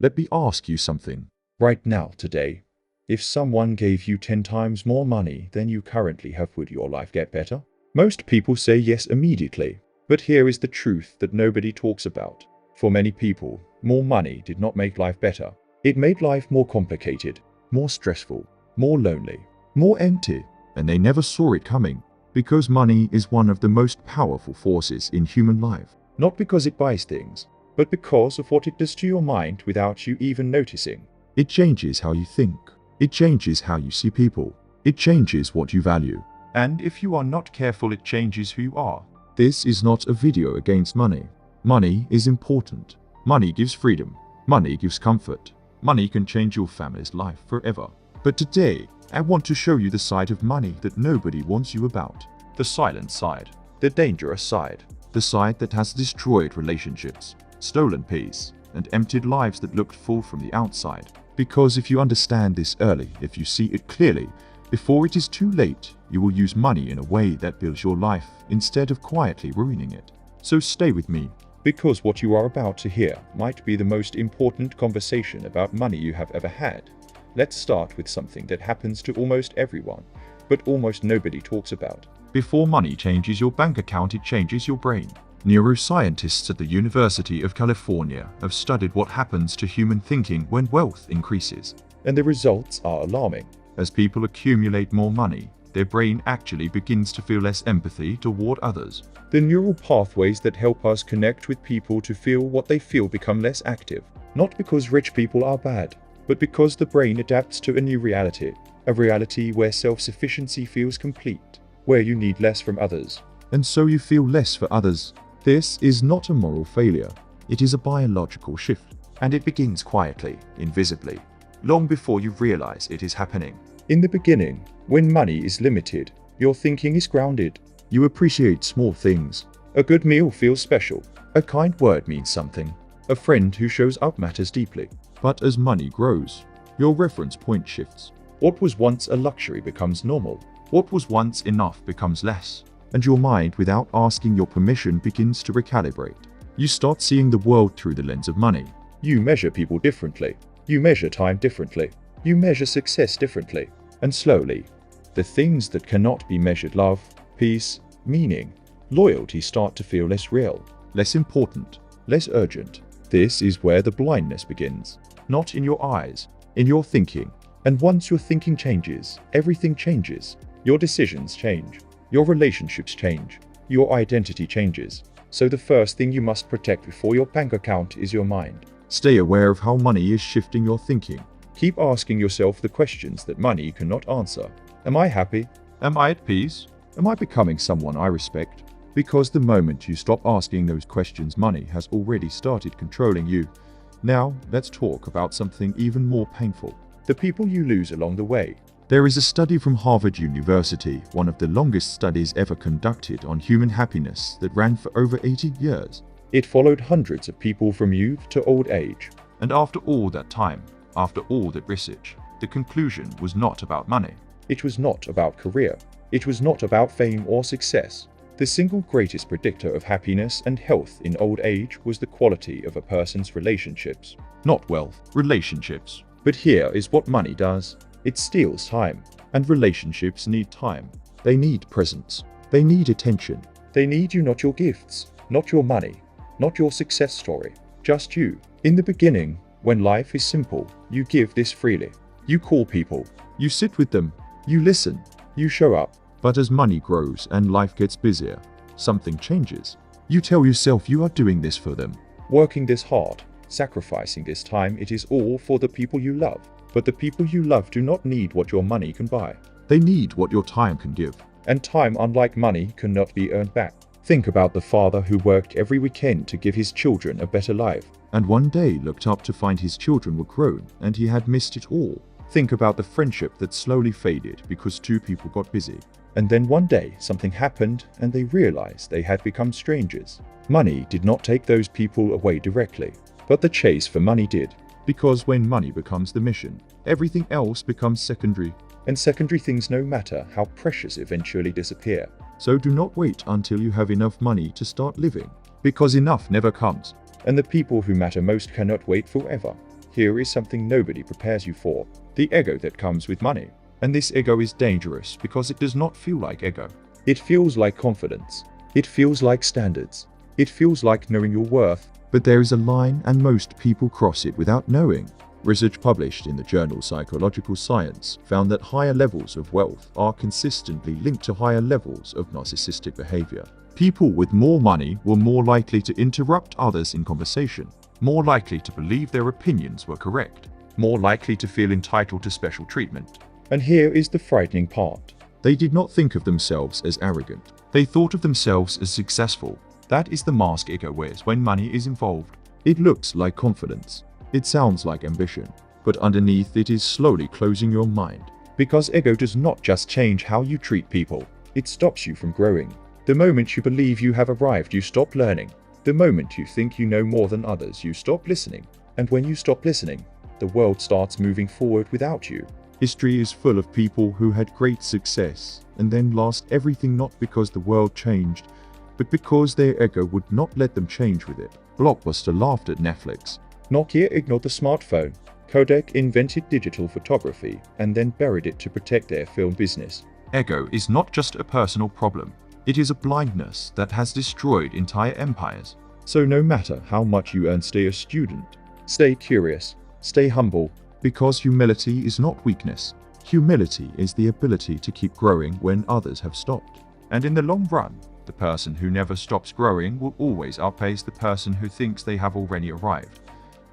Let me ask you something. Right now, today, if someone gave you 10 times more money than you currently have, would your life get better? Most people say yes immediately. But here is the truth that nobody talks about. For many people, more money did not make life better. It made life more complicated, more stressful, more lonely, more empty, and they never saw it coming. Because money is one of the most powerful forces in human life. Not because it buys things, but because of what it does to your mind without you even noticing. It changes how you think. It changes how you see people. It changes what you value. And if you are not careful, it changes who you are. This is not a video against money. Money is important. Money gives freedom. Money gives comfort. Money can change your family's life forever. But today, I want to show you the side of money that nobody warns you about. The silent side. The dangerous side. The side that has destroyed relationships, stolen peace, and emptied lives that looked full from the outside. Because if you understand this early, if you see it clearly, before it is too late, you will use money in a way that builds your life instead of quietly ruining it. So stay with me, because what you are about to hear might be the most important conversation about money you have ever had. Let's start with something that happens to almost everyone, but almost nobody talks about. Before money changes your bank account, it changes your brain. Neuroscientists at the University of California have studied what happens to human thinking when wealth increases. And the results are alarming. As people accumulate more money, their brain actually begins to feel less empathy toward others. The neural pathways that help us connect with people to feel what they feel become less active. Not because rich people are bad, but because the brain adapts to a new reality. A reality where self-sufficiency feels complete, where you need less from others. And so you feel less for others. This is not a moral failure. It is a biological shift. And it begins quietly, invisibly, long before you realize it is happening. In the beginning, when money is limited, your thinking is grounded. You appreciate small things. A good meal feels special. A kind word means something. A friend who shows up matters deeply. But as money grows, your reference point shifts. What was once a luxury becomes normal. What was once enough becomes less. And your mind, without asking your permission, begins to recalibrate. You start seeing the world through the lens of money. You measure people differently. You measure time differently. You measure success differently. And slowly, the things that cannot be measured, love, peace, meaning, loyalty, start to feel less real, less important, less urgent. This is where the blindness begins. Not in your eyes, in your thinking. And once your thinking changes, everything changes. Your decisions change. Your relationships change. Your identity changes. So the first thing you must protect before your bank account is your mind. Stay aware of how money is shifting your thinking. Keep asking yourself the questions that money cannot answer. Am I happy? Am I at peace? Am I becoming someone I respect? Because the moment you stop asking those questions, money has already started controlling you. Now, let's talk about something even more painful. The people you lose along the way. There is a study from Harvard University, one of the longest studies ever conducted on human happiness, that ran for over 80 years. It followed hundreds of people from youth to old age. And after all that time, after all that research, the conclusion was not about money. It was not about career. It was not about fame or success. The single greatest predictor of happiness and health in old age was the quality of a person's relationships. Not wealth, relationships. But here is what money does. It steals time. And relationships need time. They need presence. They need attention. They need you, not your gifts, not your money, not your success story. Just you. In the beginning, when life is simple, you give this freely. You call people. You sit with them. You listen. You show up. But as money grows and life gets busier, something changes. You tell yourself you are doing this for them. Working this hard. Sacrificing this time. It is all for the people you love. But the people you love do not need what your money can buy. They need what your time can give. And time, unlike money, cannot be earned back. Think about the father who worked every weekend to give his children a better life, and one day looked up to find his children were grown and he had missed it all. Think about the friendship that slowly faded because two people got busy. And then one day something happened and they realized they had become strangers. Money did not take those people away directly, but the chase for money did. Because when money becomes the mission, everything else becomes secondary. And secondary things, no matter how precious, eventually disappear. So do not wait until you have enough money to start living. Because enough never comes. And the people who matter most cannot wait forever. Here is something nobody prepares you for: the ego that comes with money. And this ego is dangerous because it does not feel like ego. It feels like confidence. It feels like standards. It feels like knowing your worth. But there is a line, and most people cross it without knowing. Research published in the journal Psychological Science found that higher levels of wealth are consistently linked to higher levels of narcissistic behavior. People with more money were more likely to interrupt others in conversation, more likely to believe their opinions were correct, more likely to feel entitled to special treatment. And here is the frightening part. They did not think of themselves as arrogant. They thought of themselves as successful. That is the mask ego wears when money is involved. It looks like confidence. It sounds like ambition. But underneath it is slowly closing your mind. Because ego does not just change how you treat people. It stops you from growing. The moment you believe you have arrived, you stop learning. The moment you think you know more than others, you stop listening. And when you stop listening, the world starts moving forward without you. History is full of people who had great success and then lost everything, not because the world changed, but because their ego would not let them change with it. Blockbuster laughed at Netflix. Nokia ignored the smartphone. Kodak invented digital photography and then buried it to protect their film business. Ego is not just a personal problem. It is a blindness that has destroyed entire empires. So no matter how much you earn, stay a student. Stay curious. Stay humble. Because humility is not weakness. Humility is the ability to keep growing when others have stopped. And in the long run, the person who never stops growing will always outpace the person who thinks they have already arrived.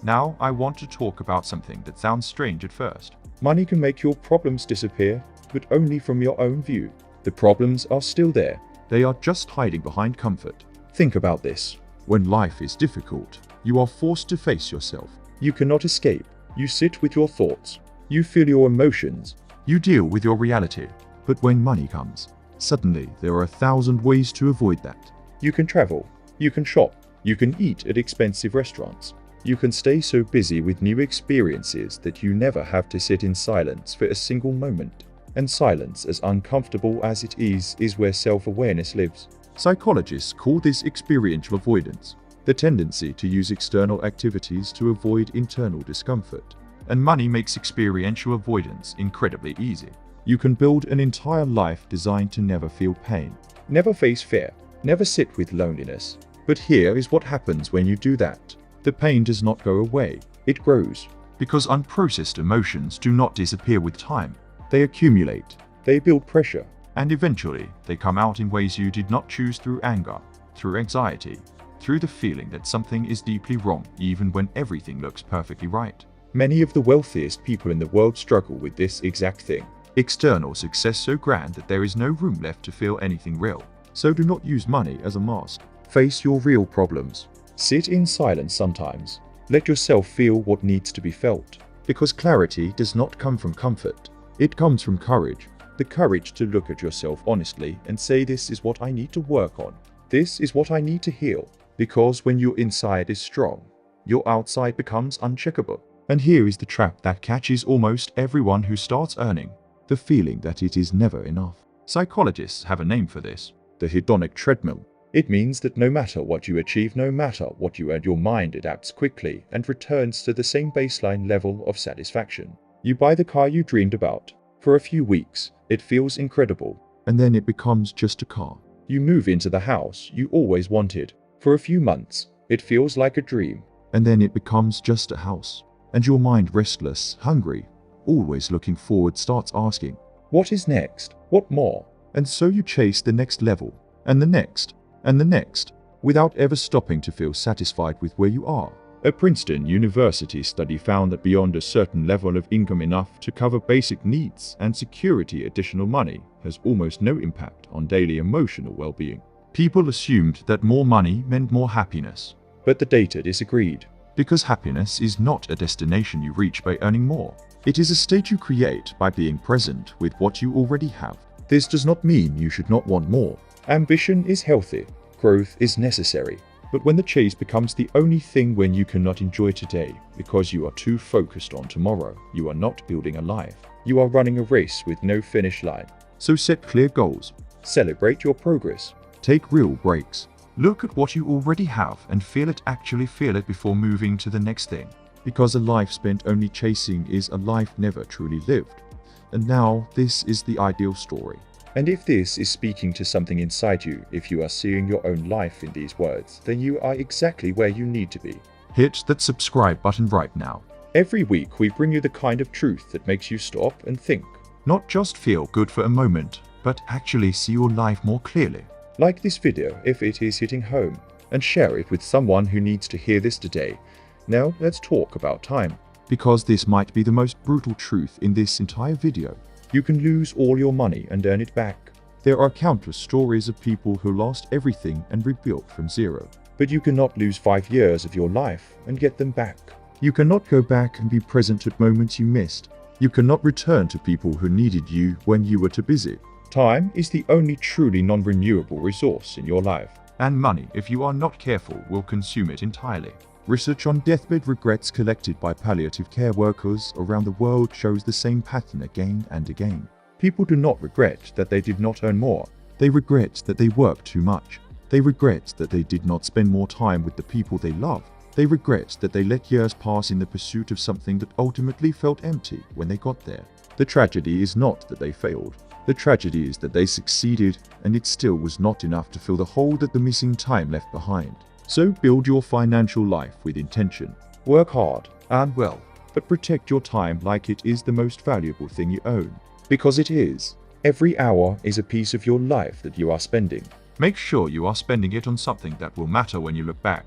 Now, I want to talk about something that sounds strange at first. Money can make your problems disappear, but only from your own view. The problems are still there. They are just hiding behind comfort. Think about this. When life is difficult, you are forced to face yourself. You cannot escape. You sit with your thoughts. You feel your emotions. You deal with your reality. But when money comes, suddenly there are 1,000 ways to avoid that. You can travel. You can shop. You can eat at expensive restaurants. You can stay so busy with new experiences that you never have to sit in silence for a single moment. And silence, as uncomfortable as it is where self-awareness lives. Psychologists call this experiential avoidance, the tendency to use external activities to avoid internal discomfort. And money makes experiential avoidance incredibly easy. You can build an entire life designed to never feel pain, never face fear, never sit with loneliness. But here is what happens when you do that. The pain does not go away, it grows. Because unprocessed emotions do not disappear with time. They accumulate, they build pressure, and eventually they come out in ways you did not choose, through anger, through anxiety, through the feeling that something is deeply wrong even when everything looks perfectly right. Many of the wealthiest people in the world struggle with this exact thing. External success so grand that there is no room left to feel anything real. So do not use money as a mask. Face your real problems. Sit in silence sometimes. Let yourself feel what needs to be felt. Because clarity does not come from comfort. It comes from courage. The courage to look at yourself honestly and say, this is what I need to work on. This is what I need to heal. Because when your inside is strong, your outside becomes uncheckable. And here is the trap that catches almost everyone who starts earning: the feeling that it is never enough. Psychologists have a name for this: the hedonic treadmill. It means that no matter what you achieve, no matter what you earn, your mind adapts quickly and returns to the same baseline level of satisfaction. You buy the car you dreamed about. For a few weeks, it feels incredible. And then it becomes just a car. You move into the house you always wanted. For a few months, it feels like a dream. And then it becomes just a house. And your mind, restless, hungry, always looking forward, starts asking, what is next? What more? And so you chase the next level, and the next, and the next, without ever stopping to feel satisfied with where you are. A Princeton University study found that beyond a certain level of income, enough to cover basic needs and security, additional money has almost no impact on daily emotional well-being. People assumed that more money meant more happiness. But the data disagreed. Because happiness is not a destination you reach by earning more. It is a state you create by being present with what you already have. This does not mean you should not want more. Ambition is healthy. Growth is necessary. But when the chase becomes the only thing, when you cannot enjoy today because you are too focused on tomorrow, you are not building a life. You are running a race with no finish line. So set clear goals. Celebrate your progress. Take real breaks. Look at what you already have and feel it, actually feel it, before moving to the next thing. Because a life spent only chasing is a life never truly lived. And now, this is the ideal story. And if this is speaking to something inside you, if you are seeing your own life in these words, then you are exactly where you need to be. Hit that subscribe button right now. Every week we bring you the kind of truth that makes you stop and think. Not just feel good for a moment, but actually see your life more clearly. Like this video if it is hitting home, and share it with someone who needs to hear this today. Now let's talk about time. Because this might be the most brutal truth in this entire video. You can lose all your money and earn it back. There are countless stories of people who lost everything and rebuilt from zero. But you cannot lose 5 years of your life and get them back. You cannot go back and be present at moments you missed. You cannot return to people who needed you when you were too busy. Time is the only truly non-renewable resource in your life. And money, if you are not careful, will consume it entirely. Research on deathbed regrets collected by palliative care workers around the world shows the same pattern again and again. People do not regret that they did not earn more. They regret that they worked too much. They regret that they did not spend more time with the people they love. They regret that they let years pass in the pursuit of something that ultimately felt empty when they got there. The tragedy is not that they failed. The tragedy is that they succeeded, and it still was not enough to fill the hole that the missing time left behind. So build your financial life with intention. Work hard, earn well, but protect your time like it is the most valuable thing you own. Because it is. Every hour is a piece of your life that you are spending. Make sure you are spending it on something that will matter when you look back.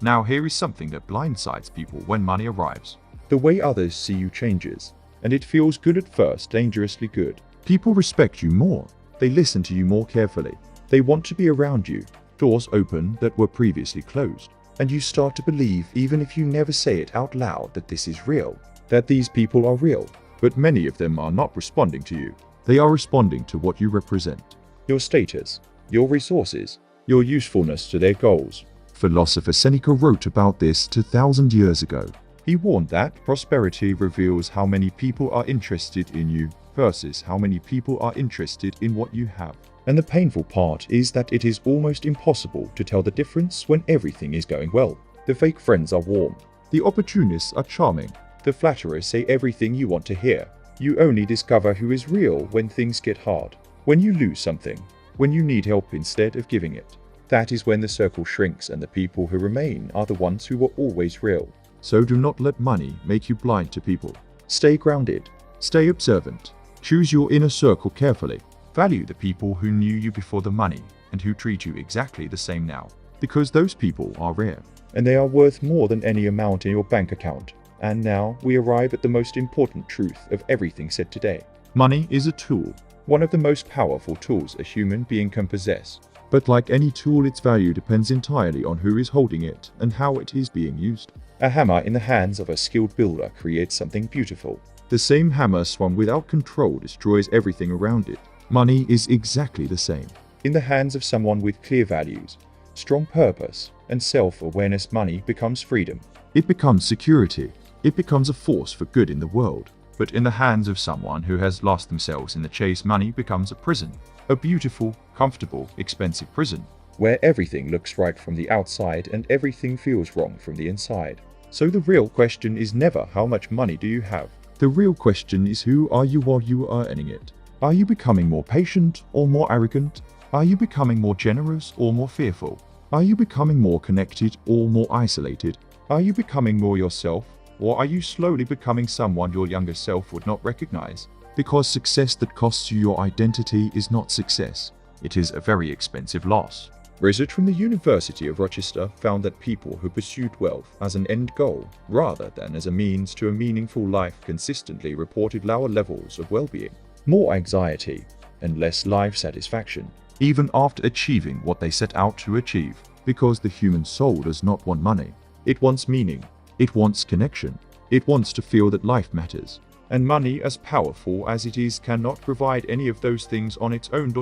Now here is something that blindsides people when money arrives. The way others see you changes, and it feels good at first, dangerously good. People respect you more. They listen to you more carefully. They want to be around you. Doors open that were previously closed. And you start to believe, even if you never say it out loud, that this is real. That these people are real. But many of them are not responding to you. They are responding to what you represent. Your status, your resources, your usefulness to their goals. Philosopher Seneca wrote about this 2,000 years ago. He warned that prosperity reveals how many people are interested in you versus how many people are interested in what you have. And the painful part is that it is almost impossible to tell the difference when everything is going well. The fake friends are warm. The opportunists are charming. The flatterers say everything you want to hear. You only discover who is real when things get hard. When you lose something. When you need help instead of giving it. That is when the circle shrinks and the people who remain are the ones who were always real. So do not let money make you blind to people. Stay grounded. Stay observant. Choose your inner circle carefully. Value the people who knew you before the money and who treat you exactly the same now. Because those people are rare. And they are worth more than any amount in your bank account. And now we arrive at the most important truth of everything said today. Money is a tool. One of the most powerful tools a human being can possess. But like any tool, its value depends entirely on who is holding it and how it is being used. A hammer in the hands of a skilled builder creates something beautiful. The same hammer swung without control destroys everything around it. Money is exactly the same. In the hands of someone with clear values, strong purpose, and self-awareness, money becomes freedom. It becomes security. It becomes a force for good in the world. But in the hands of someone who has lost themselves in the chase, money becomes a prison. A beautiful, comfortable, expensive prison. Where everything looks right from the outside and everything feels wrong from the inside. So the real question is never how much money do you have. The real question is who are you while you are earning it. Are you becoming more patient or more arrogant? Are you becoming more generous or more fearful? Are you becoming more connected or more isolated? Are you becoming more yourself, or are you slowly becoming someone your younger self would not recognize? Because success that costs you your identity is not success. It is a very expensive loss. Research from the University of Rochester found that people who pursued wealth as an end goal, rather than as a means to a meaningful life, consistently reported lower levels of well-being, more anxiety, and less life satisfaction, even after achieving what they set out to achieve. Because the human soul does not want money. It wants meaning. It wants connection. It wants to feel that life matters. And money, as powerful as it is, cannot provide any of those things on its own.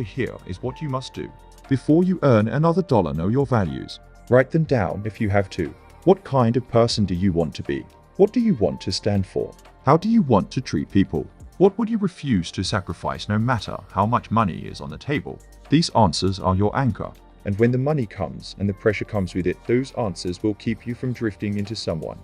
Here is what you must do. Before you earn another dollar, know your values. Write them down if you have to. What kind of person do you want to be? What do you want to stand for? How do you want to treat people? What would you refuse to sacrifice no matter how much money is on the table? These answers are your anchor. And when the money comes and the pressure comes with it, those answers will keep you from drifting into someone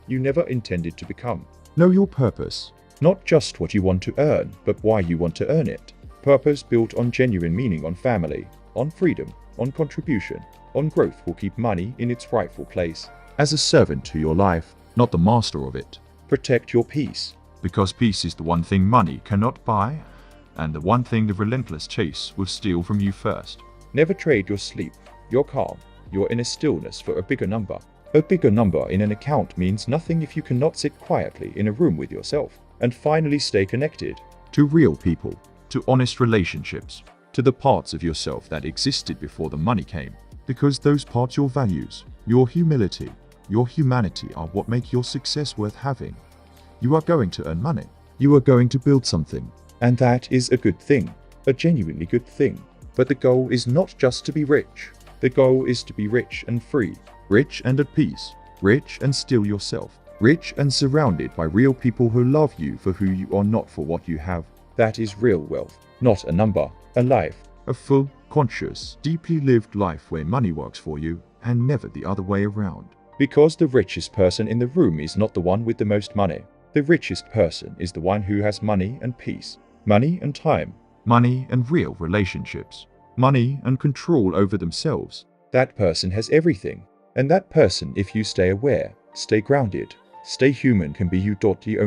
you never intended to become. Know your purpose. Not just what you want to earn, but why you want to earn it. Purpose built on genuine meaning, on family, on freedom, on contribution, on growth will keep money in its rightful place. As a servant to your life, not the master of it. Protect your peace. Because peace is the one thing money cannot buy, and the one thing the relentless chase will steal from you first. Never trade your sleep, your calm, your inner stillness for a bigger number. A bigger number in an account means nothing if you cannot sit quietly in a room with yourself and finally stay connected. To real people, to honest relationships, to the parts of yourself that existed before the money came. Because those parts, your values, your humility, your humanity are what make your success worth having. You are going to earn money. You are going to build something. And that is a good thing, a genuinely good thing. But the goal is not just to be rich. The goal is to be rich and free. Rich and at peace. Rich and still yourself. Rich and surrounded by real people who love you for who you are, not for what you have. That is real wealth, not a number, a life. A full, conscious, deeply lived life where money works for you and never the other way around. Because the richest person in the room is not the one with the most money. The richest person is the one who has money and peace, money and time, money and real relationships, money and control over themselves. That person has everything. And that person, if you stay aware, stay grounded, stay human, can be you.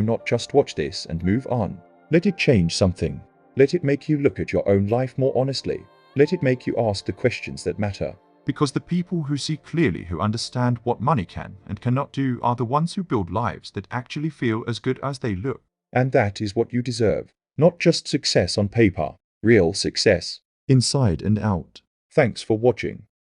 Not just watch this and move on. Let it change something. Let it make you look at your own life more honestly. Let it make you ask the questions that matter. Because the people who see clearly, who understand what money can and cannot do, are the ones who build lives that actually feel as good as they look. And that is what you deserve. Not just success on paper, real success. Inside and out. Thanks for watching.